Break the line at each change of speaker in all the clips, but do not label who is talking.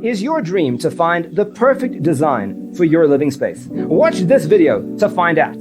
Is your dream to find the perfect design for your living space? Watch this video to find out.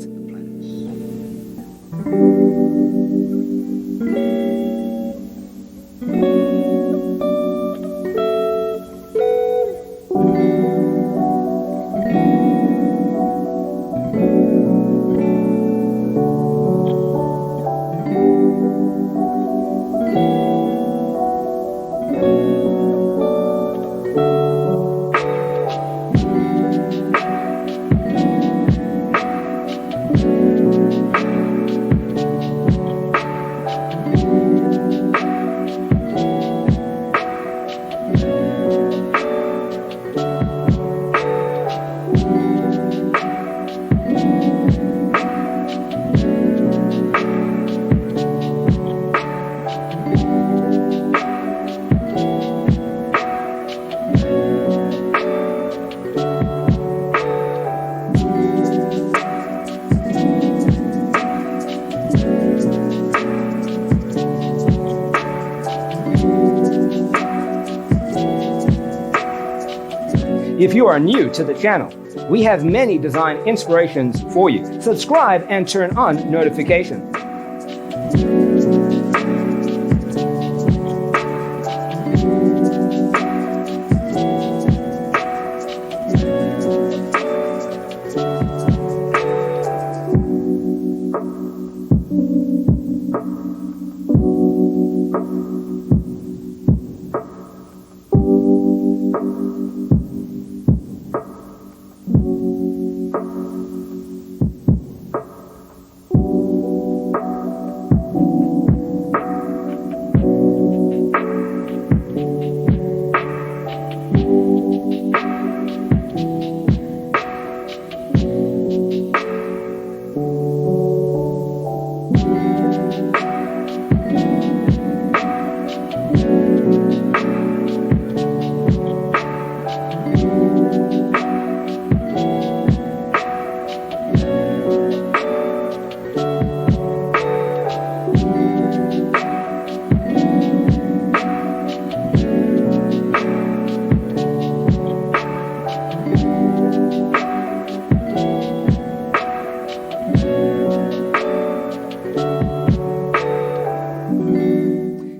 If you are new to the channel, we have many design inspirations for you. Subscribe and turn on notifications.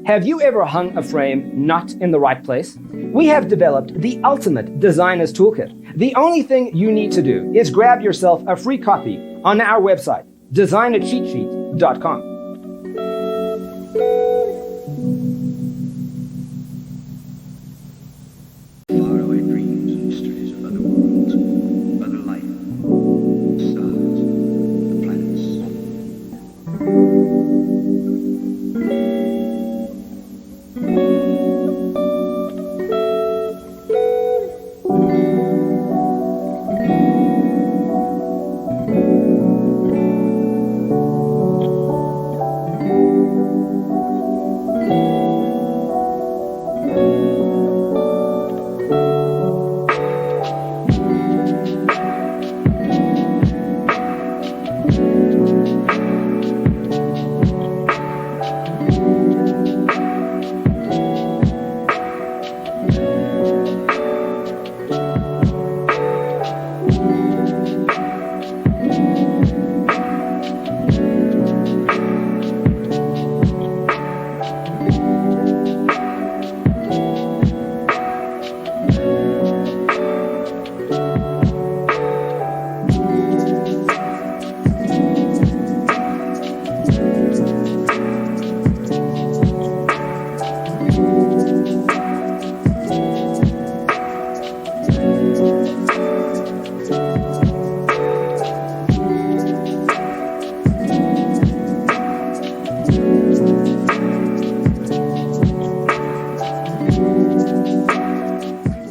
Have you ever hung a frame not in the right place? We have developed the ultimate designer's toolkit. The only thing you need to do is grab yourself a free copy on our website, designercheatsheet.com.
Faraway dreams and mysteries of other worlds, other life, stars, the planets.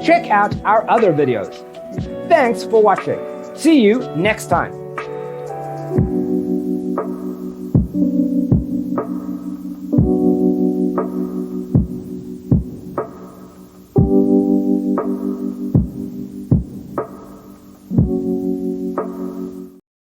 Check out our other videos. Thanks for watching. See you next time.